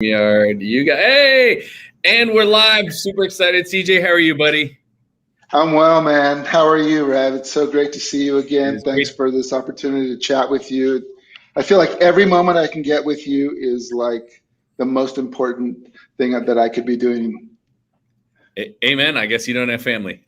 Yard. Hey, and we're live. Super excited. CJ, how are you, buddy? I'm well, man. How are you, Rev? It's so great to see you again. Thanks for this opportunity to chat with you. I feel like every moment I can get with you is like the most important thing that I could be doing. Amen. I guess you don't have family.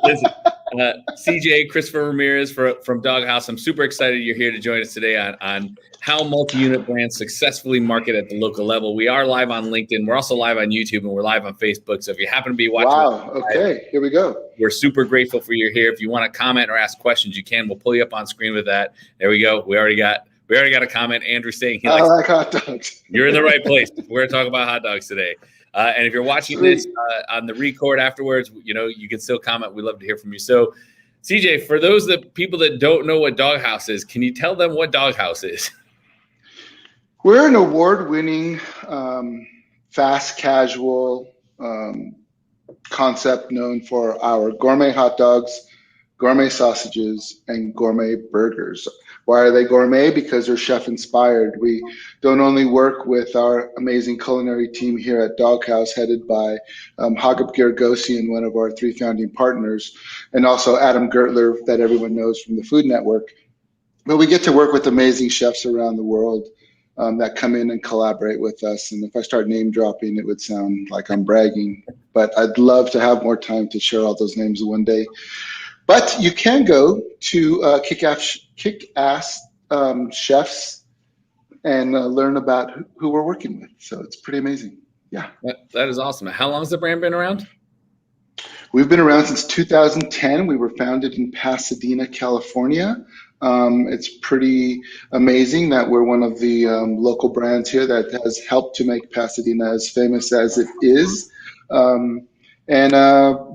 Listen, CJ, Christopher Ramirez from Dog Haus. I'm super excited you're here to join us today on how multi-unit brands successfully market at the local level. We are live on LinkedIn. We're also live on YouTube, and we're live on Facebook. So if you happen to be watching, okay, here we go. We're super grateful for you here. If you want to comment or ask questions, you can. We'll pull you up on screen with that. There we go. We already got a comment. Andrew saying he likes I like hot dogs. You're in the right place. We're going to talk about hot dogs today. And if you're watching this on the record afterwards, you can still comment. We'd love to hear from you. So, CJ, for those people that don't know what Dog Haus is, can you tell them what Dog Haus is? We're an award-winning, fast casual concept known for our gourmet hot dogs, gourmet sausages, and gourmet burgers. Why are they gourmet? Because they're chef inspired. We don't only work with our amazing culinary team here at Dog Haus, headed by Hagop Girgosian, one of our 3 founding partners, and also Adam Gertler, that everyone knows from the Food Network. But we get to work with amazing chefs around the world that come in and collaborate with us. And if I start name dropping, it would sound like I'm bragging, but I'd love to have more time to share all those names one day. But you can go to Kick-Ass Chefs and learn about who we're working with. So it's pretty amazing. Yeah. That is awesome. How long has the brand been around? We've been around since 2010. We were founded in Pasadena, California. It's pretty amazing that we're one of the local brands here that has helped to make Pasadena as famous as it is. And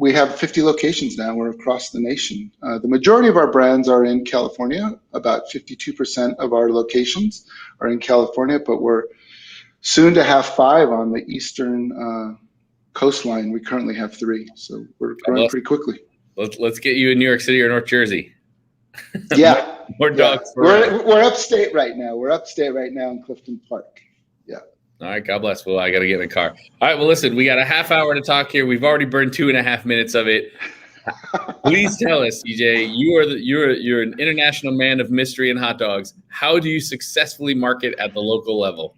we have 50 locations now. We're across the nation. The majority of our brands are in California. About 52% of our locations are in California, but we're soon to have 5 on the eastern coastline. We currently have 3, so we're growing pretty quickly. Let's get you in New York City or North Jersey. Yeah. More dogs. We're upstate right now. We're upstate right now in Clifton Park. Yeah. All right, God bless. Well, I got to get in the car. All right, well, listen, we got a half hour to talk here. We've already burned 2.5 minutes of it. Please tell us, CJ, you're an international man of mystery and hot dogs. How do you successfully market at the local level?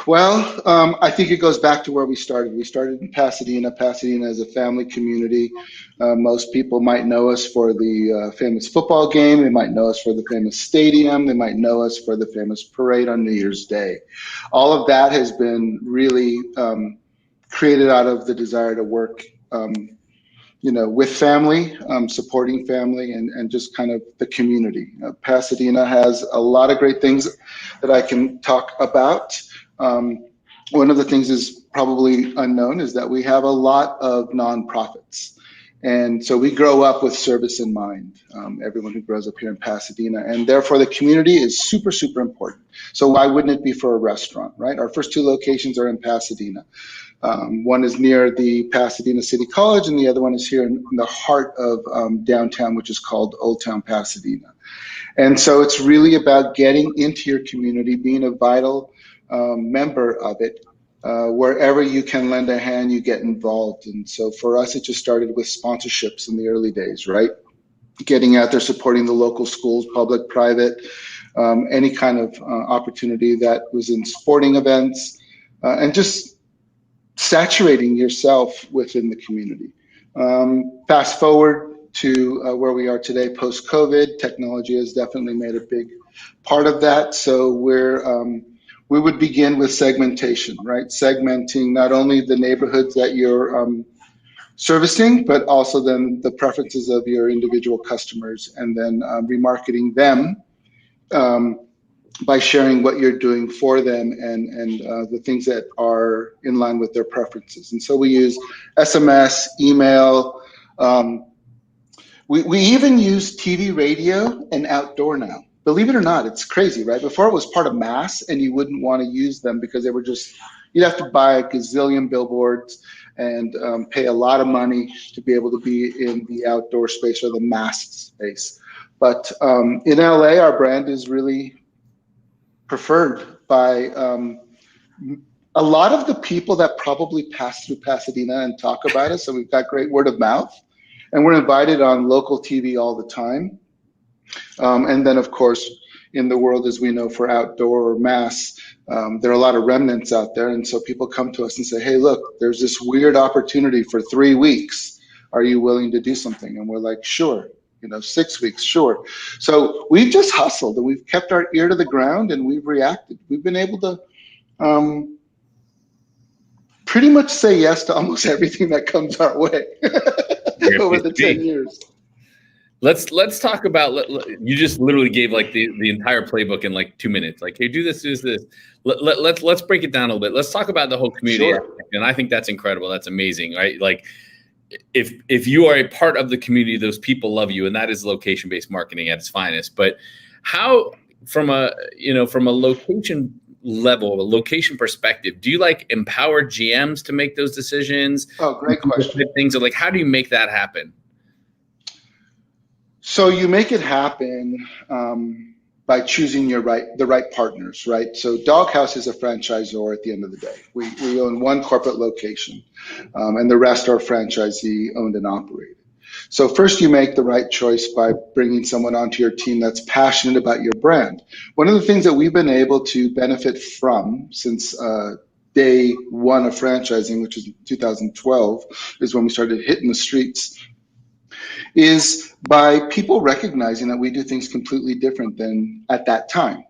Well, I think it goes back to where we started. We started in Pasadena. Pasadena is a family community. Most people might know us for the famous football game. They might know us for the famous stadium. They might know us for the famous parade on New Year's Day. All of that has been really created out of the desire to work, with family, supporting family, and just kind of the community. Pasadena has a lot of great things that I can talk about. One of the things is probably unknown is that we have a lot of nonprofits. And so we grow up with service in mind, everyone who grows up here in Pasadena. And therefore, the community is super, super important. So why wouldn't it be for a restaurant, right? Our first 2 locations are in Pasadena. One is near the Pasadena City College, and the other one is here in the heart of downtown, which is called Old Town Pasadena. And so it's really about getting into your community, being a vital member of it. Wherever you can lend a hand, you get involved. And so for us, it just started with sponsorships in the early days, right? Getting out there, supporting the local schools, public, private, any kind of opportunity that was in sporting events, and just saturating yourself within the community. Fast forward to where we are today, post-COVID, technology has definitely made a big part of that. So we would begin with segmentation, right? Segmenting not only the neighborhoods that you're servicing, but also then the preferences of your individual customers, and then remarketing them by sharing what you're doing for them and the things that are in line with their preferences. And so we use SMS, email. We even use TV, radio, and outdoor now. Believe it or not, it's crazy, right? Before it was part of mass, and you wouldn't want to use them because they were you'd have to buy a gazillion billboards and pay a lot of money to be able to be in the outdoor space or the mass space. But in LA, our brand is really preferred by a lot of the people that probably pass through Pasadena and talk about us. So we've got great word of mouth, and we're invited on local TV all the time. And then, of course, in the world, as we know, for outdoor or mass, there are a lot of remnants out there. And so people come to us and say, hey, look, there's this weird opportunity for 3 weeks. Are you willing to do something? And we're like, sure. 6 weeks, sure. So we've just hustled, and we've kept our ear to the ground, and we've reacted. We've been able to pretty much say yes to almost everything that comes our way over the 10 years. Let's talk about, you just literally gave like the entire playbook in like 2 minutes. Like, hey, do this. Let's break it down a little bit. Let's talk about the whole community. Sure. And I think that's incredible. That's amazing, right? Like, if you are a part of the community, those people love you, and that is location-based marketing at its finest. But how, from a location level, a location perspective, do you like empower GMs to make those decisions? Oh, great question. Things are like, how do you make that happen? So you make it happen by choosing the right partners, right? So Dog Haus is a franchisor at the end of the day. We own one corporate location, and the rest are franchisee owned and operated. So first, you make the right choice by bringing someone onto your team that's passionate about your brand. One of the things that we've been able to benefit from since day one of franchising, which is 2012, is when we started hitting the streets, is by people recognizing that we do things completely different than at that time,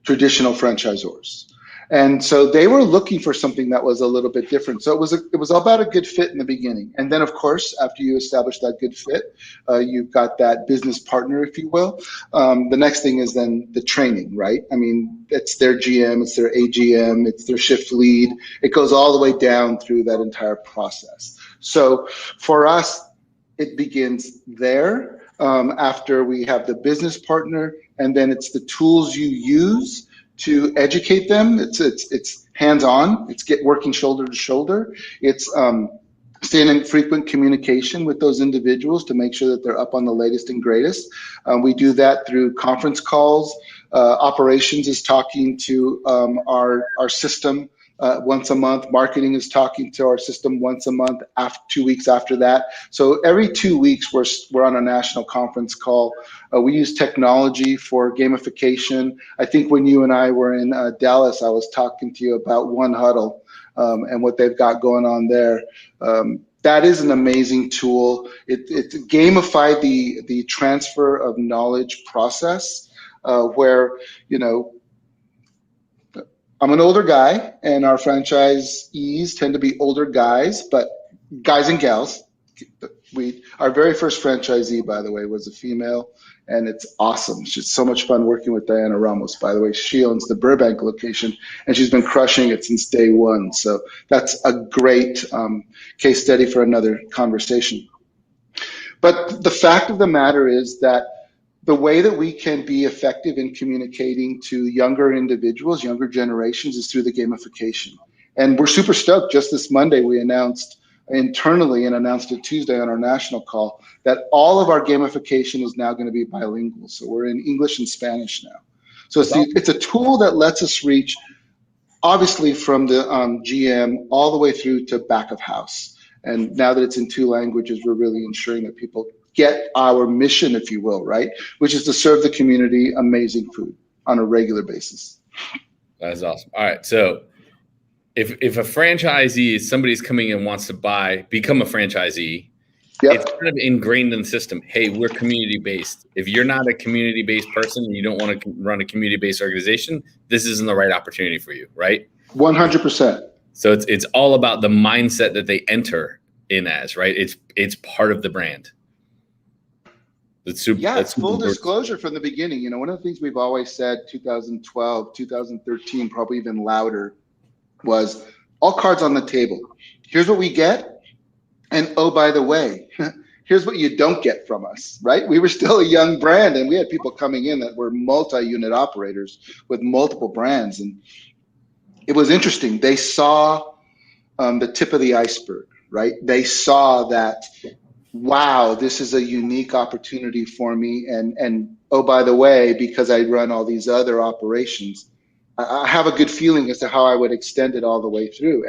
traditional franchisors. And so they were looking for something that was a little bit different. So it was all about a good fit in the beginning. And then, of course, after you establish that good fit, you've got that business partner, if you will. The next thing is then the training, right? I mean, it's their GM, it's their AGM, it's their shift lead. It goes all the way down through that entire process. So for us, it begins there after we have the business partner, and then it's the tools you use to educate them. It's hands-on. It's working shoulder to shoulder. It's staying in frequent communication with those individuals to make sure that they're up on the latest and greatest. We do that through conference calls. Operations is talking to our system once a month. Marketing is talking to our system once a month, 2 weeks after that. So every 2 weeks, we're on a national conference call. We use technology for gamification. I think when you and I were in Dallas, I was talking to you about One Huddle and what they've got going on there. That is an amazing tool. It gamified the transfer of knowledge process where, I'm an older guy, and our franchisees tend to be older guys, but guys and gals. Our very first franchisee, by the way, was a female, and it's awesome. It's just so much fun working with Diana Ramos, by the way. She owns the Burbank location, and she's been crushing it since day one. So that's a great case study for another conversation. But the fact of the matter is that the way that we can be effective in communicating to younger individuals, younger generations, is through the gamification. And we're super stoked. Just this Monday, we announced internally and announced it Tuesday on our national call that all of our gamification is now going to be bilingual. So we're in English and Spanish now. So it's a tool that lets us reach, obviously, from the GM all the way through to back of house. And now that it's in 2 languages, we're really ensuring that people get our mission, if you will, right? Which is to serve the community amazing food on a regular basis. That's awesome. All right. So if a franchisee is somebody's coming in and wants to become a franchisee, yep, it's kind of ingrained in the system. Hey, we're community-based. If you're not a community-based person and you don't want to run a community-based organization, this isn't the right opportunity for you, right? 100%. So it's all about the mindset that they enter in as, right? It's part of the brand. It's full disclosure from the beginning. One of the things we've always said, 2012, 2013, probably even louder, was all cards on the table. Here's what we get. And oh, by the way, here's what you don't get from us, right? We were still a young brand, and we had people coming in that were multi-unit operators with multiple brands. And it was interesting. They saw the tip of the iceberg, right? They saw that wow, this is a unique opportunity for me. And oh, by the way, because I run all these other operations, I have a good feeling as to how I would extend it all the way through.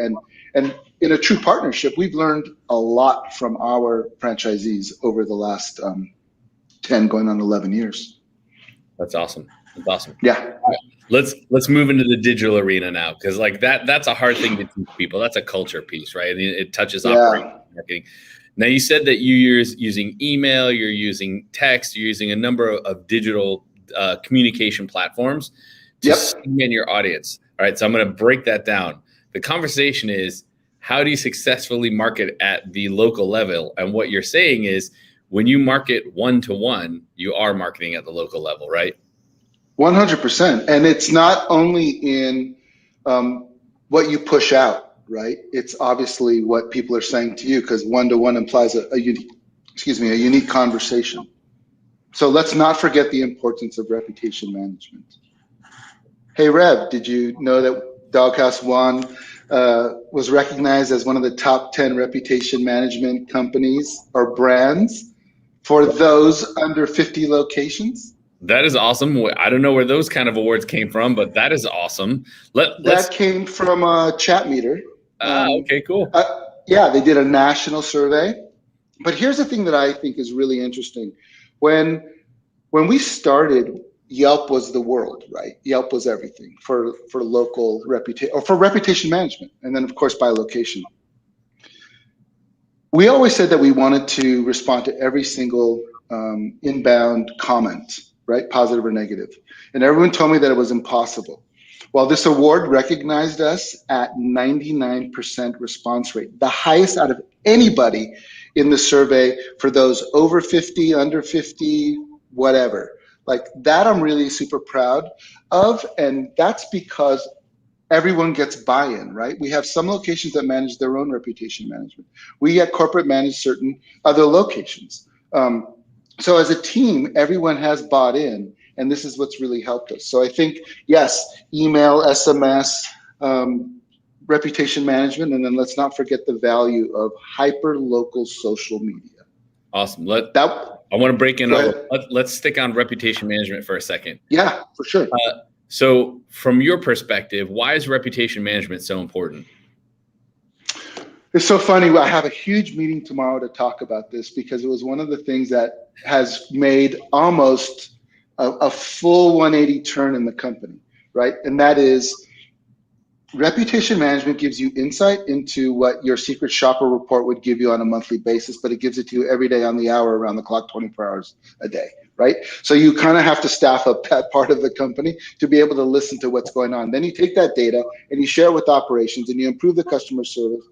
And in a true partnership, we've learned a lot from our franchisees over the last 10 going on 11 years. That's awesome. That's awesome. Yeah. All right. Let's move into the digital arena now, because like that's a hard thing to teach people. That's a culture piece, right? It touches operations, marketing. Now, you said that you're using email, you're using text, you're using a number of digital communication platforms to segment your audience. All right, so I'm going to break that down. The conversation is, how do you successfully market at the local level? And what you're saying is, when you market one-to-one, you are marketing at the local level, right? 100%. And it's not only in what you push out, right? It's obviously what people are saying to you, because one-to-one implies a unique conversation. So let's not forget the importance of reputation management. Hey, Rev, did you know that Dog Haus was recognized as one of the top 10 reputation management companies or brands for those under 50 locations? That is awesome. I don't know where those kind of awards came from, but that is awesome. That came from a chat meter. Okay, cool. Yeah, they did a national survey. But here's the thing that I think is really interesting. When we started, Yelp was the world, right? Yelp was everything for local reputation, or for reputation management, and then of course by location. We always said that we wanted to respond to every single inbound comment, right? Positive or negative. And everyone told me that it was impossible. Well, this award recognized us at 99% response rate, the highest out of anybody in the survey for those over 50, under 50, whatever. Like that, I'm really super proud of. And that's because everyone gets buy-in, right? We have some locations that manage their own reputation management. We at corporate manage certain other locations. So as a team, everyone has bought in, and this is what's really helped us. So I think, yes, email, SMS, reputation management, and then let's not forget the value of hyper-local social media. Awesome. I want to break in. Let's stick on reputation management for a second. Yeah, for sure. So from your perspective, why is reputation management so important? It's so funny. I have a huge meeting tomorrow to talk about this, because it was one of the things that has made almost a full 180 turn in the company, right? And that is, reputation management gives you insight into what your secret shopper report would give you on a monthly basis, but it gives it to you every day on the hour, around the clock, 24 hours a day, right? So you kind of have to staff up that part of the company to be able to listen to what's going on. Then you take that data and you share it with operations, and you improve the customer service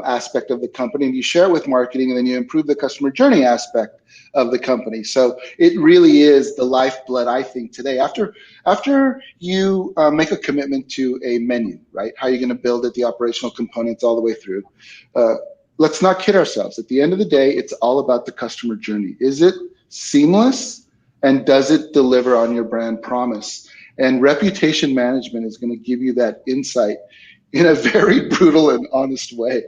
aspect of the company, and you share it with marketing, and then you improve the customer journey aspect of the company. So it really is the lifeblood, I think, today. After you make a commitment to a menu, right? How you're going to build it, the operational components all the way through. Let's not kid ourselves. At the end of the day, it's all about the customer journey. Is it seamless, and does it deliver on your brand promise? And reputation management is going to give you that insight in a very brutal and honest way.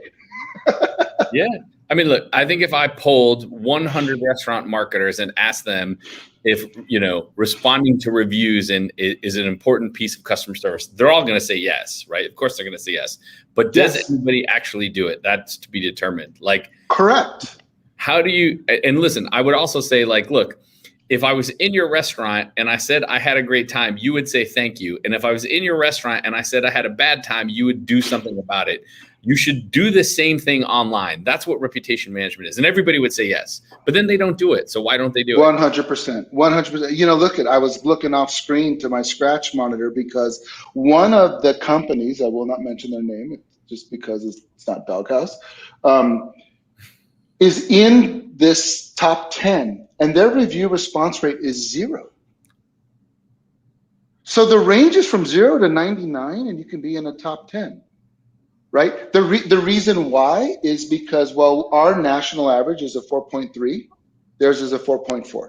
Yeah. I mean, look, I think if I polled 100 restaurant marketers and asked them if, responding to reviews is an important piece of customer service, they're all going to say yes, right? Of course they're going to say yes. But does anybody actually do it? That's to be determined. Like, correct. How do you, and listen, I would also say, like, look, if I was in your restaurant and I said I had a great time, you would say thank you. And if I was in your restaurant and I said I had a bad time, you would do something about it. You should do the same thing online. That's what reputation management is. And everybody would say yes, but then they don't do it. So why don't they do it? 100%. 100%. I was looking off screen to my Scratch monitor, because one of the companies, I will not mention their name just because it's not Dog Haus, is in this top 10. And their review response rate is 0. So the range is from 0 to 99, and you can be in a top 10, right? The reason why is because, well, our national average is a 4.3, theirs is a 4.4.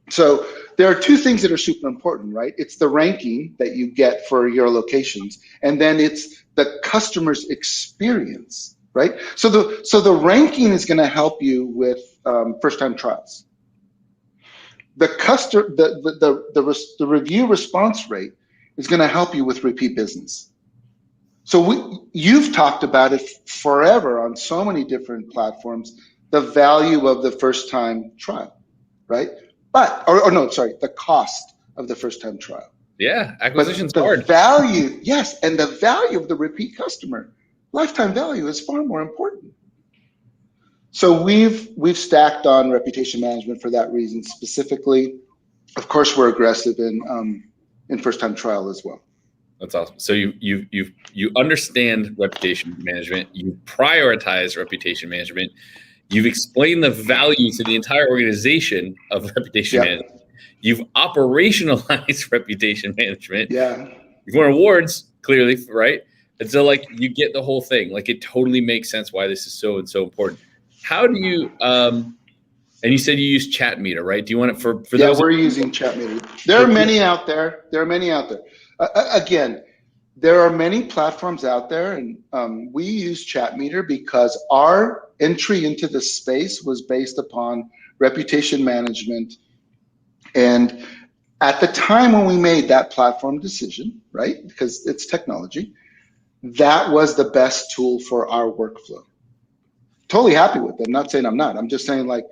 So there are two things that are super important, right? It's the ranking that you get for your locations, and then it's the customer's experience right? So the ranking is going to help you with first-time trials. The review response rate is going to help you with repeat business. So you've talked about it forever on so many different platforms, the value of the first-time trial, right? The cost of the first-time trial. Yeah, But acquisition's the hard. value, yes, and the value of the repeat customer, lifetime value is far more important. So we've stacked on reputation management for that reason specifically. Of course, we're aggressive in first-time trial as well. That's awesome. So you understand reputation management. You prioritize reputation management. You've explained the value to the entire organization of reputation management. You've operationalized reputation management. Yeah. You've won awards, clearly, right? And so, like, you get the whole thing. Like, it totally makes sense why this is so important. How do you? And you said you use Chat Meter, right? Do you want it for those? Yeah, we're using Chat Meter. There are many out there. Again, there are many platforms out there, and we use Chat Meter because our entry into the space was based upon reputation management. And at the time when we made that platform decision, right, because it's technology, that was the best tool for our workflow. Totally happy with it. I'm not saying I'm not. I'm just saying, like,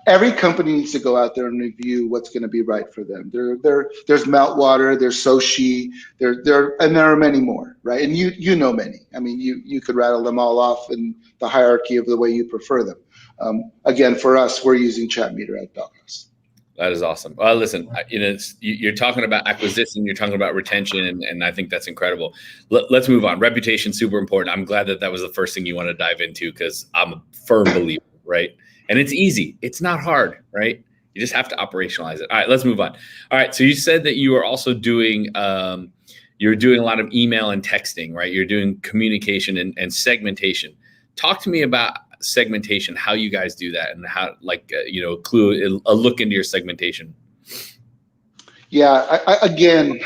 every company needs to go out there and review what's going to be right for them. There's Meltwater, there's Soshi, and there are many more, right? And you know many. I mean, you could rattle them all off in the hierarchy of the way you prefer them. Again, for us, we're using Chat Meter at Dog Haus. That is awesome. Listen, you're talking about acquisition, you're talking about retention, and I think that's incredible. Let's move on. Reputation, super important. I'm glad that was the first thing you want to dive into because I'm a firm believer, right? And it's easy. It's not hard, right? You just have to operationalize it. All right, let's move on. All right, so you said that you are also doing you're doing a lot of email and texting, right? You're doing communication and segmentation. Talk to me about segmentation, how you guys do that, and how, a look into your segmentation. Yeah, again,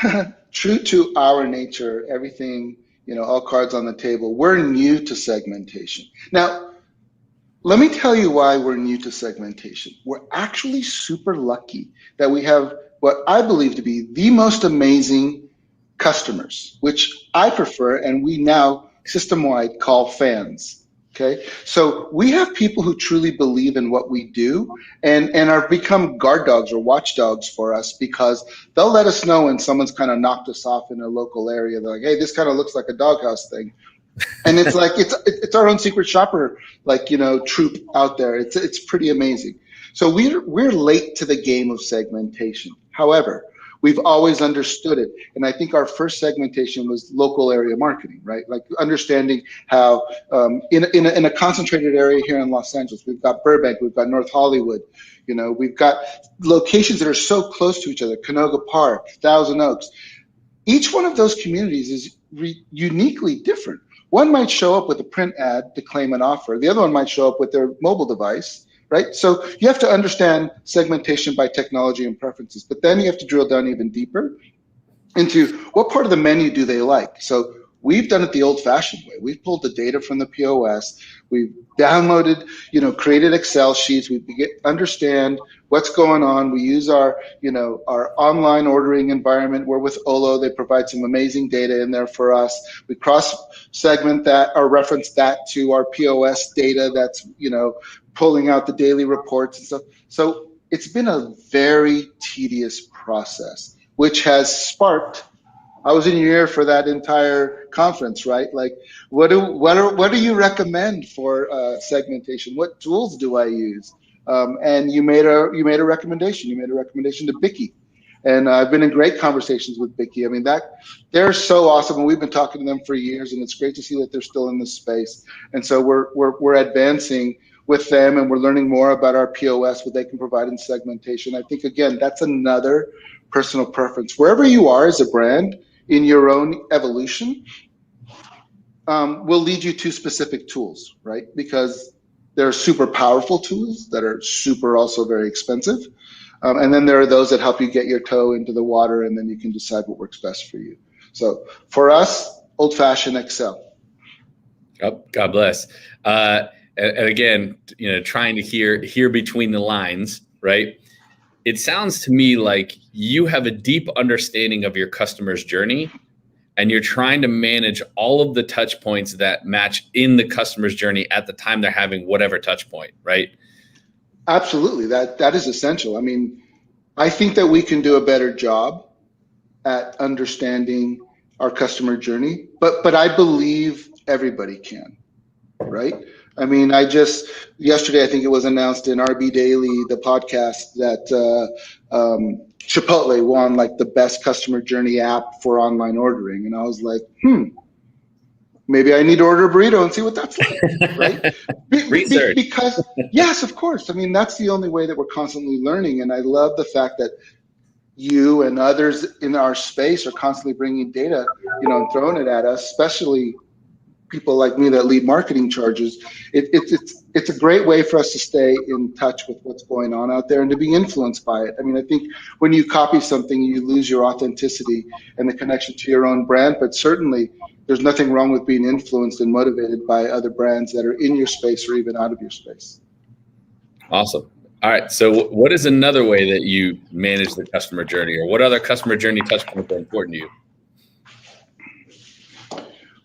true to our nature, everything, all cards on the table. We're new to segmentation. Now, let me tell you why we're new to segmentation. We're actually super lucky that we have what I believe to be the most amazing customers, which I prefer, and we now system-wide call fans. Okay, so we have people who truly believe in what we do and are become guard dogs or watchdogs for us because they'll let us know when someone's kind of knocked us off in a local area. They're like, hey, this kind of looks like a doghouse thing. And it's like, it's our own secret shopper, troop out there. It's pretty amazing. So we're late to the game of segmentation. However, we've always understood it. And I think our first segmentation was local area marketing, right? Like understanding how in a concentrated area here in Los Angeles, we've got Burbank, we've got North Hollywood, we've got locations that are so close to each other, Canoga Park, Thousand Oaks. Each one of those communities is uniquely different. One might show up with a print ad to claim an offer. The other one might show up with their mobile device. Right? So you have to understand segmentation by technology and preferences, but then you have to drill down even deeper into what part of the menu do they like. So we've done it the old-fashioned way. We've pulled the data from the POS. We've downloaded, created Excel sheets. We understand what's going on. We use our online ordering environment. We're with Olo. They provide some amazing data in there for us. We cross-segment that or reference that to our POS data that's, pulling out the daily reports and stuff. So it's been a very tedious process, which has sparked. I was in your ear for that entire conference, right? Like, what do you recommend for segmentation? What tools do I use? And you made a recommendation. You made a recommendation to Bicky, and I've been in great conversations with Bicky. I mean, they're so awesome, and we've been talking to them for years, and it's great to see that they're still in this space. And so we're advancing with them, and we're learning more about our POS, what they can provide in segmentation. I think, again, that's another personal preference. Wherever you are as a brand in your own evolution, will lead you to specific tools, right? Because there are super powerful tools that are super also very expensive. And then there are those that help you get your toe into the water, and then you can decide what works best for you. So for us, old-fashioned Excel. Oh, God bless. And again, trying to hear between the lines, right? It sounds to me like you have a deep understanding of your customer's journey, and you're trying to manage all of the touch points that match in the customer's journey at the time they're having whatever touch point, right? Absolutely. That is essential. I mean, I think that we can do a better job at understanding our customer journey, but I believe everybody can, right? I mean, yesterday, I think it was announced in RB Daily, the podcast, that Chipotle won like the best customer journey app for online ordering. And I was like, maybe I need to order a burrito and see what that's like, right? Research. Because, yes, of course. I mean, that's the only way that we're constantly learning. And I love the fact that you and others in our space are constantly bringing data, and throwing it at us, especially people like me that lead marketing charges. It's a great way for us to stay in touch with what's going on out there and to be influenced by it. I mean, I think when you copy something, you lose your authenticity and the connection to your own brand, but certainly there's nothing wrong with being influenced and motivated by other brands that are in your space or even out of your space. Awesome. All right. So what is another way that you manage the customer journey, or what other customer journey touch points are important to you?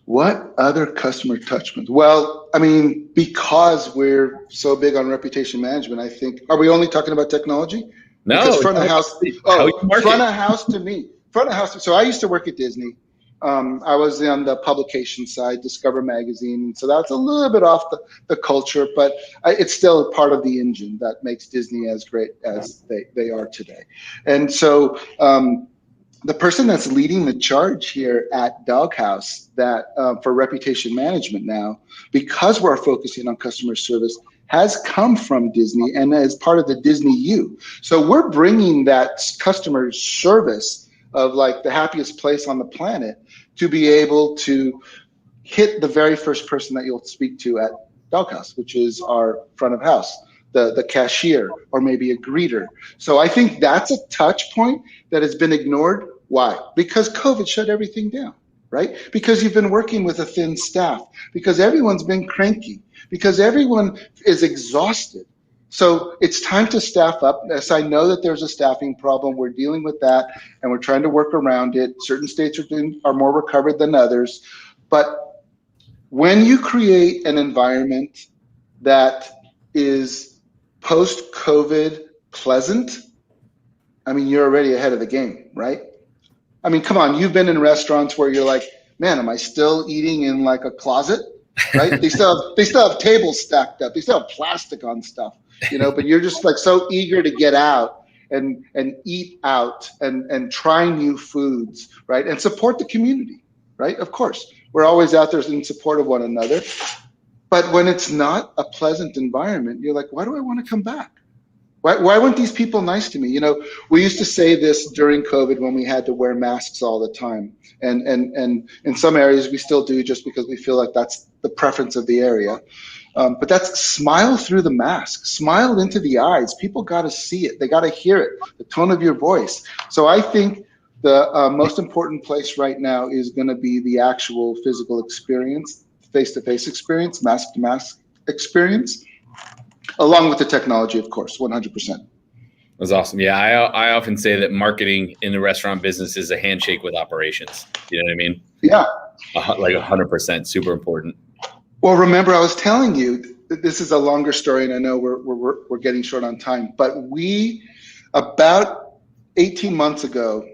What other customer touch points? Well, I mean, because we're so big on reputation management, I think, are we only talking about technology? No. Because front of house, front of house to me. So I used to work at Disney. I was on the publication side, Discover Magazine. So that's a little bit off the culture, but it's still part of the engine that makes Disney as great as they are today. And so the person that's leading the charge here at Dog Haus for reputation management now, because we're focusing on customer service, has come from Disney and as part of the Disney U. So we're bringing that customer service of like the happiest place on the planet to be able to hit the very first person that you'll speak to at Dog Haus, which is our front of house, the cashier, or maybe a greeter. So I think that's a touch point that has been ignored. Why? Because COVID shut everything down, right? Because you've been working with a thin staff, because everyone's been cranky, because everyone is exhausted. So it's time to staff up. Yes, I know that there's a staffing problem. We're dealing with that, and we're trying to work around it. Certain states are more recovered than others. But when you create an environment that is post-COVID pleasant, I mean, you're already ahead of the game, right? I mean, come on, you've been in restaurants where you're like, man, am I still eating in like a closet, right? They still have tables stacked up. They still have plastic on stuff, but you're just like so eager to get out and eat out and try new foods, right? And support the community, right? Of course, we're always out there in support of one another. But when it's not a pleasant environment, you're like, why do I want to come back? Why weren't these people nice to me? We used to say this during COVID when we had to wear masks all the time. And in some areas we still do, just because we feel like that's the preference of the area. But that's smile through the mask, smile into the eyes. People got to see it. They got to hear it, the tone of your voice. So I think the most important place right now is going to be the actual physical experience, face-to-face experience, mask-to-mask experience, along with the technology, of course, 100%. That's awesome. Yeah, I often say that marketing in the restaurant business is a handshake with operations. You know what I mean? Yeah. Like 100%, super important. Well, remember, I was telling you that this is a longer story, and I know we're getting short on time, but about 18 months ago,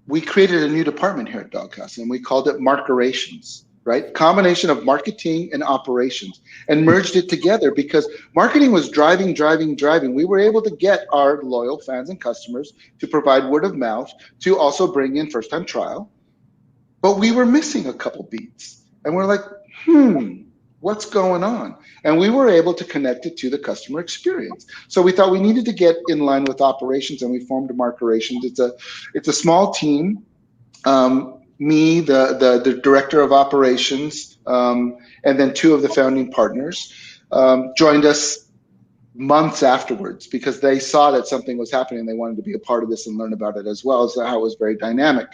we created a new department here at Dog Haus, and we called it Markerations. Right? Combination of marketing and operations, and merged it together because marketing was driving. We were able to get our loyal fans and customers to provide word of mouth, to also bring in first-time trial, but we were missing a couple beats. And we're like, what's going on? And we were able to connect it to the customer experience. So we thought we needed to get in line with operations, and we formed Markerations. It's a small team. Me, the director of operations, and then two of the founding partners joined us months afterwards because they saw that something was happening. They wanted to be a part of this and learn about it as well. So how it was very dynamic.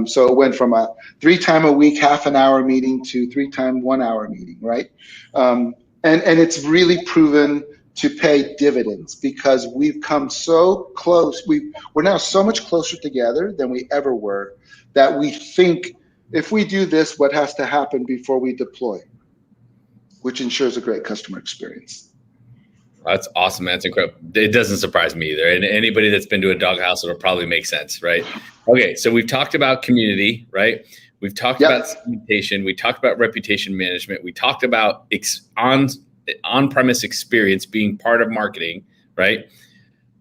So it went from a 3 times a week, half an hour meeting to 3 times 1 hour meeting, right? And it's really proven to pay dividends because we've come so close. We're now so much closer together than we ever were that we think if we do this, what has to happen before we deploy, which ensures a great customer experience. That's awesome. That's incredible. It doesn't surprise me either. And anybody that's been to a dog house, it'll probably make sense, right? Okay, so we've talked about community, right? We've talked about segmentation. We talked about reputation management. We talked about on-premise experience being part of marketing, right?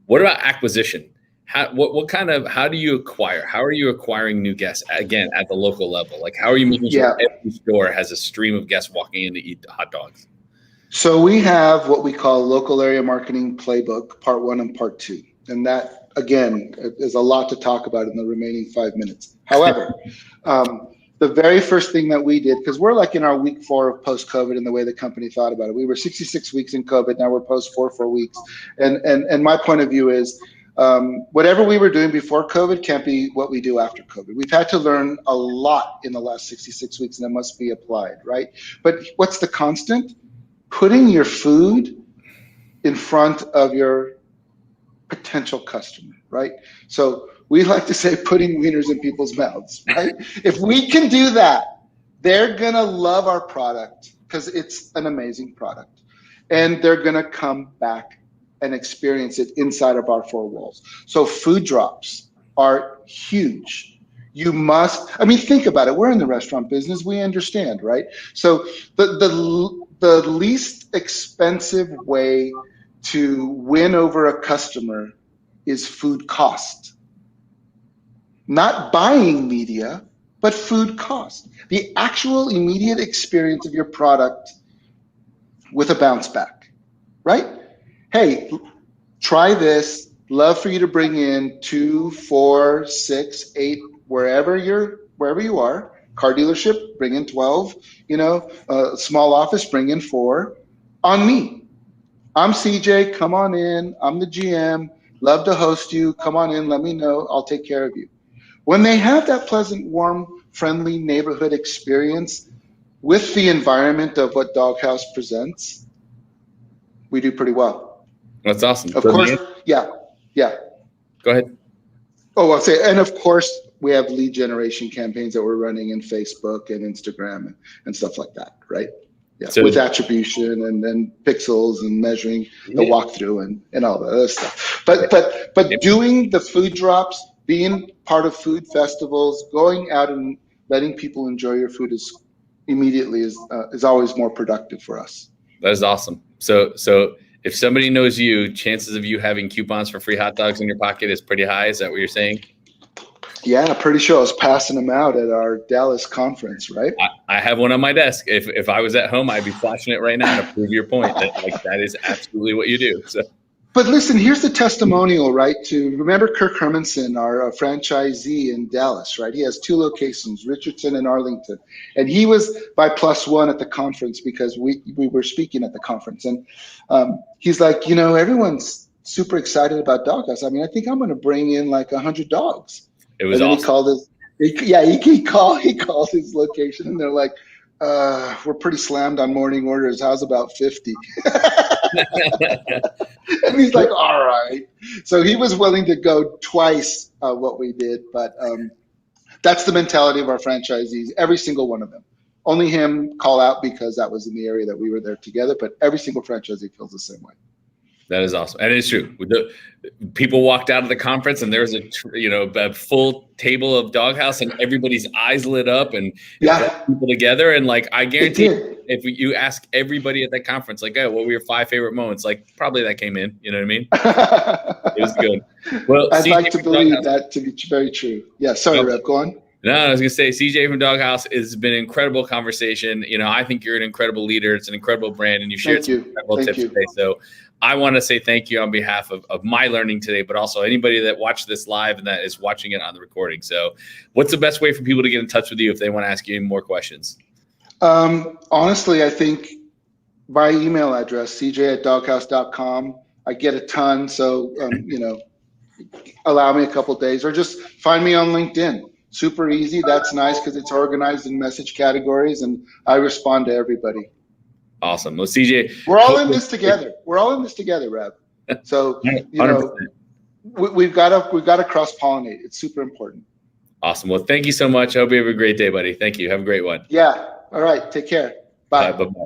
What about acquisition? How do you acquire? How are you acquiring new guests, again, at the local level? Like, how are you making sure every store has a stream of guests walking in to eat hot dogs? So we have what we call local area marketing playbook, part 1 and part 2. And that, again, is a lot to talk about in the remaining 5 minutes. However, the very first thing that we did, because we're like in our week 4 of post-COVID and the way the company thought about it. We were 66 weeks in COVID, now we're post-4 weeks. And my point of view is whatever we were doing before COVID can't be what we do after COVID. We've had to learn a lot in the last 66 weeks and it must be applied, right? But what's the constant? Putting your food in front of your potential customer, right? So we like to say putting wieners in people's mouths, right? If we can do that, they're gonna love our product because it's an amazing product. And they're gonna come back and experience it inside of our 4 walls. So food drops are huge. You must, think about it. We're in the restaurant business, we understand, right? So the least expensive way to win over a customer is food cost. Not buying media, but food cost. The actual immediate experience of your product with a bounce back, right? Hey, try this. Love for you to bring in 2, 4, 6, 8, wherever you are. Car dealership, bring in 12, small office, bring in 4. On me. I'm CJ, come on in. I'm the GM, love to host you. Come on in, let me know, I'll take care of you. When they have that pleasant, warm, friendly neighborhood experience with the environment of what Dog Haus presents, we do pretty well. That's awesome. Of course, yeah. Go ahead. Oh, I'll say, and of course, we have lead generation campaigns that we're running in Facebook and Instagram and stuff like that, right? Yeah, so, with attribution and then pixels and measuring the walkthrough and all that other stuff. But doing the food drops, being part of food festivals, going out and letting people enjoy your food is always more productive for us. That is awesome. So if somebody knows you, chances of you having coupons for free hot dogs in your pocket is pretty high. Is that what you're saying? Yeah, pretty sure I was passing them out at our Dallas conference, right? I have one on my desk. If I was at home, I'd be flashing it right now to prove your point. That is absolutely what you do. So. But listen, here's the testimonial, right? To remember Kirk Hermanson, our franchisee in Dallas, right? He has 2 locations, Richardson and Arlington. And he was by +1 at the conference because we were speaking at the conference. And he's like, everyone's super excited about Dog Haus. I think I'm going to bring in like 100 dogs. It was awesome. He called his location and they're like, we're pretty slammed on morning orders. How's about 50? And he's like, all right. So he was willing to go twice what we did. But that's the mentality of our franchisees, every single one of them. Only him call out because that was in the area that we were there together. But every single franchisee feels the same way. That is awesome. And it's true. People walked out of the conference and there was a full table of Dog Haus and everybody's eyes lit up and people together. And I guarantee if you ask everybody at that conference, what were your 5 favorite moments? Probably that came in, you know what I mean? It was good. Well, I'd like to believe that to be very true. Yeah. Sorry, Rev, go on. No, I was going to say, CJ from Dog Haus, has been an incredible conversation. I think you're an incredible leader. It's an incredible brand, and you shared some incredible tips today. So I want to say thank you on behalf of my learning today, but also anybody that watched this live and that is watching it on the recording. So what's the best way for people to get in touch with you if they want to ask you any more questions? Honestly, I think My email address, cj@doghouse.com. I get a ton, so allow me a couple days, or just find me on LinkedIn. Super easy. That's nice because it's organized in message categories, and I respond to everybody. Awesome. Well, CJ, We're all in this together. We're all in this together, Rab. So 100%. We've got to cross pollinate. It's super important. Awesome. Well, thank you so much. I hope you have a great day, buddy. Thank you. Have a great one. Yeah. All right. Take care. Bye. Bye-bye.